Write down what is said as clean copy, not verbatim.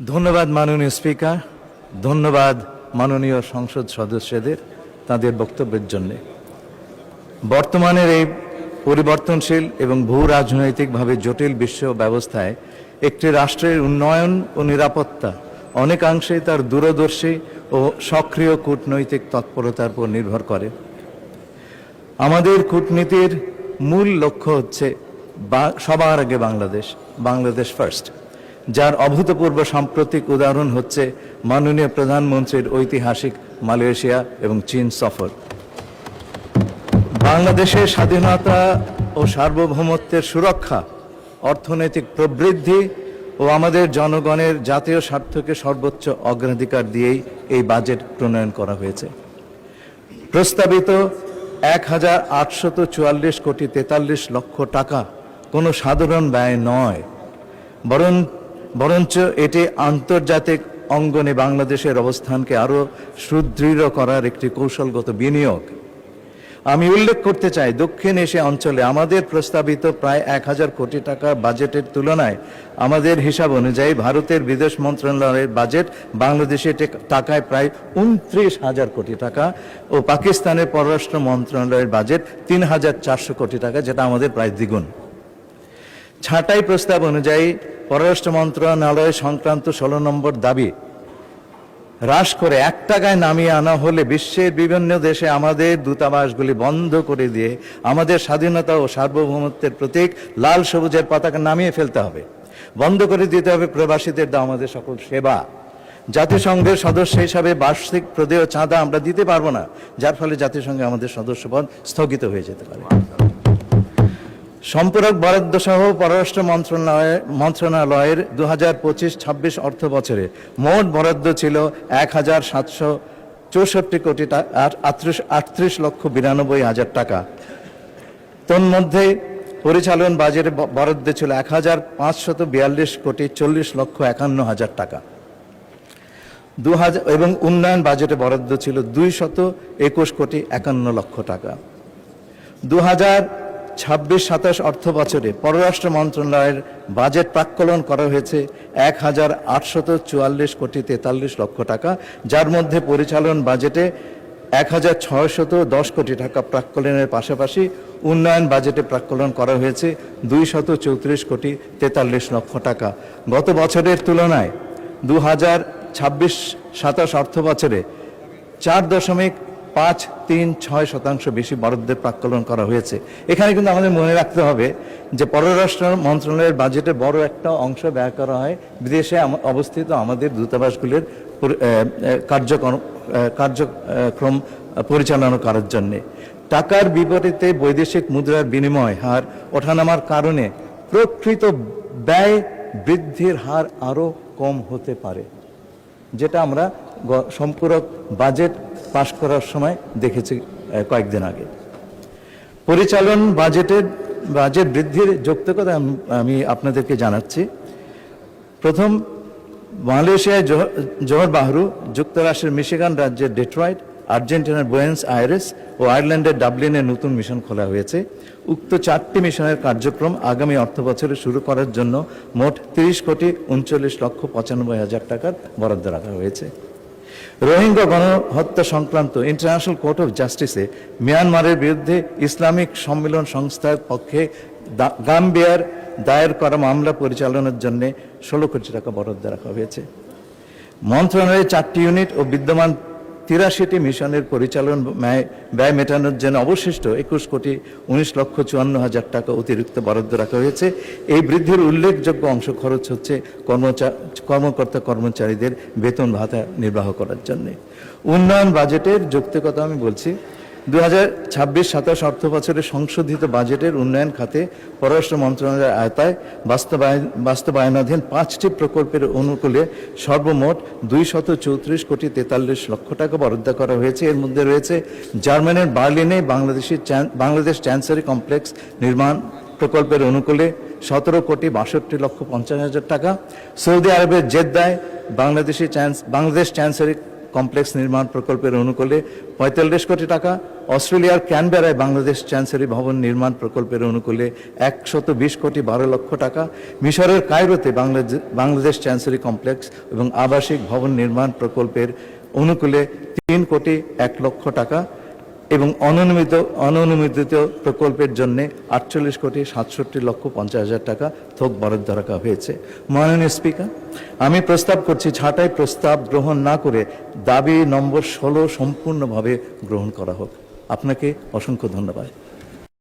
ধন্যবাদ মাননীয় স্পিকার, ধন্যবাদ মাননীয় সংসদ সদস্যদের তাদের বক্তব্যের জন্য। বর্তমানের এই পরিবর্তনশীল এবং ভূ রাজনৈতিকভাবে জটিল বিশ্ব ব্যবস্থায় একটি রাষ্ট্রের উন্নয়ন ও নিরাপত্তা অনেকাংশেই তার দূরদর্শী ও সক্রিয় কূটনৈতিক তৎপরতার উপর নির্ভর করে। আমাদের কূটনীতির মূল লক্ষ্য হচ্ছে সবার আগে বাংলাদেশ ফার্স্ট, যার অভূতপূর্ব সাম্প্রতিক উদাহরণ হচ্ছে মাননীয় প্রধানমন্ত্রীর ঐতিহাসিক মালয়েশিয়া এবং চীন সফর। বাংলাদেশের স্বাধীনতা ও সার্বভৌমত্বের সুরক্ষা, অর্থনৈতিক প্রবৃদ্ধি ও আমাদের জনগণের জাতীয় স্বার্থকে সর্বোচ্চ অগ্রাধিকার দিয়েই এই বাজেট প্রণয়ন করা হয়েছে। প্রস্তাবিত ১,৮৪৪ কোটি ৪৩ লক্ষ টাকা কোনো সাধারণ ব্যয় নয়, বরঞ্চ এটি আন্তর্জাতিক অঙ্গনে বাংলাদেশের অবস্থানকে আরও সুদৃঢ় করার একটি কৌশলগত বিনিয়োগ। আমি উল্লেখ করতে চাই, দক্ষিণ এশিয়া অঞ্চলে আমাদের প্রস্তাবিত প্রায় ১,০০০ কোটি টাকা বাজেটের তুলনায় আমাদের হিসাব অনুযায়ী ভারতের বিদেশ মন্ত্রণালয়ের বাজেট বাংলাদেশের টাকায় প্রায় ২৯,০০০ কোটি টাকা ও পাকিস্তানের পররাষ্ট্র মন্ত্রণালয়ের বাজেট ৩,৪০০ কোটি টাকা, যেটা আমাদের প্রায় দ্বিগুণ। ছাঁটাই প্রস্তাব অনুযায়ী পররাষ্ট্র মন্ত্রণালয় সংক্রান্ত ১৬ নম্বর দাবি হ্রাস করে ১ টাকায় নামিয়ে আনা হলে বিশ্বের বিভিন্ন দেশে আমাদের দূতাবাসগুলি বন্ধ করে দিয়ে আমাদের স্বাধীনতা ও সার্বভৌমত্বের প্রতীক লাল সবুজের পতাকা নামিয়ে ফেলতে হবে। বন্ধ করে দিতে হবে প্রবাসীদের দেওয়া আমাদের সকল সেবা। জাতিসংঘের সদস্য হিসাবে বার্ষিক প্রদেয় চাঁদা আমরা দিতে পারবো না, যার ফলে জাতিসংঘে আমাদের সদস্যপদ স্থগিত হয়ে যেতে পারে। সম্পূরক বরাদ্দ সহ পররাষ্ট্র মন্ত্রণালয়ের ২০২৫-২৬ অর্থ বছরে মোট বরাদ্দ ছিল ১,৭৬৪ কোটি ৩৮ লক্ষ ৯২ হাজার টাকা। তন্মধ্যে পরিচালন বাজেটে বরাদ্দ ছিল ১,৫৪২ কোটি ৪০ লক্ষ ৫১ হাজার টাকা এবং উন্নয়ন বাজেটে বরাদ্দ ছিল ২২১ কোটি ৫১ লক্ষ টাকা। ২০২৬-২৭ অর্থ বছরে পররাষ্ট্র মন্ত্রণালয়ের বাজেট প্রাক্কলন করা হয়েছে ১,৮৪৪ কোটি ৪৩ লক্ষ টাকা, যার মধ্যে পরিচালন বাজেটে ১,৬১০ কোটি টাকা প্রাক্কলনের পাশাপাশি উন্নয়ন বাজেটে প্রাক্কলন করা হয়েছে ২৩৪ কোটি ৪৩ লক্ষ টাকা। গত বছরের তুলনায় ২০২৬-২৭ অর্থ বছরে ৪.৫৩৬% বেশি বরাদ্দের প্রাক্কলন করা হয়েছে। এখানে কিন্তু আমাদের মনে রাখতে হবে যে পররাষ্ট্র মন্ত্রণালয়ের বাজেটে বড় একটা অংশ ব্যয় করা হয় বিদেশে অবস্থিত আমাদের দূতাবাসগুলির কার্যক্রম পরিচালনা করার জন্যে। টাকার বিপরীতে বৈদেশিক মুদ্রার বিনিময় হার ওঠানামার কারণে প্রকৃত ব্যয় বৃদ্ধির হার আরও কম হতে পারে, যেটা আমরা সম্পূরক বাজেট পাশ করার সময় দেখেছি কয়েকদিন আগে। পরিচালন বাজেট বৃদ্ধির যৌক্তিকতা আমি আপনাদেরকে জানাচ্ছি। প্রথম, মালয়েশিয়ায় জোহর বাহরু, যুক্তরাষ্ট্রের মিশিগান রাজ্যের ডেট্রয়েট, আর্জেন্টিনার বুয়েন্স আয়ারেস ও আয়ারল্যান্ডের ডাবলিনে নতুন মিশন খোলা হয়েছে। উক্ত ৪টি মিশনের কার্যক্রম আগামী অর্থ বছরে শুরু করার জন্য মোট ৩০ কোটি ৩৯ লক্ষ ৯৫ হাজার টাকার বরাদ্দ রাখা হয়েছে। রোহিঙ্গা গণহত্যা সংক্রান্ত ইন্টারন্যাশনাল কোর্ট অফ জাস্টিসে মিয়ানমারের বিরুদ্ধে ইসলামিক সম্মেলন সংস্থার পক্ষে গাম্বিয়ার দায়ের করা মামলা পরিচালনার জন্য ১৬ কোটি টাকা বরাদ্দ রাখা হয়েছে। মন্ত্রণালয়ের ৪টি ইউনিট ও বিদ্যমান ৮৩টি মিশনের পরিচালন ব্যয় মেটানোর জন্য অবশিষ্ট ২১ কোটি ১৯ লক্ষ ৫৪ হাজার টাকা অতিরিক্ত বরাদ্দ রাখা হয়েছে। এই বৃদ্ধির উল্লেখযোগ্য অংশ খরচ হচ্ছে কর্মকর্তা কর্মচারীদের বেতন ভাতা নির্বাহ করার জন্য। উন্নয়ন বাজেটের যৌক্তিকতা আমি বলছি। ২০২৬-২৭ অর্থ বছরের সংশোধিত বাজেটের উন্নয়ন খাতে পররাষ্ট্র মন্ত্রণালয়ের আওতায় বাস্তবায়নাধীন ৫টি প্রকল্পের অনুকূলে সর্বমোট ২৩৪ কোটি ৪৩ লক্ষ টাকা বরাদ্দ করা হয়েছে। এর মধ্যে রয়েছে জার্মানির বার্লিনে বাংলাদেশ চ্যান্সারি কমপ্লেক্স নির্মাণ প্রকল্পের অনুকূলে ১৭ কোটি ৬২ লক্ষ ৫০ হাজার টাকা, সৌদি আরবের জেদ্দায় বাংলাদেশ চ্যান্সারি কমপ্লেক্স নির্মাণ প্রকল্পের অনুকূলে ৪৫ কোটি টাকা, অস্ট্রেলিয়ার ক্যানবেরায় বাংলাদেশ চ্যান্সেরি ভবন নির্মাণ প্রকল্পের অনুকূলে 120,12,00,000 টাকা, মিশরের কায়রোতে বাংলাদেশ চ্যান্সেরি কমপ্লেক্স এবং আবাসিক ভবন নির্মাণ প্রকল্পের অনুকূলে 3,01,00,000 টাকা এবং অননুমোদিত প্রকল্পের জন্য 48,67,50,000 টাকা থোক বরাদ্দ রাখা হয়েছে। মাননীয় স্পিকার, আমি প্রস্তাব করছি ছাঁটাই প্রস্তাব গ্রহণ না করে দাবি নম্বর 16 সম্পূর্ণভাবে গ্রহণ করা হোক। আপনাকে অসংখ্য ধন্যবাদ।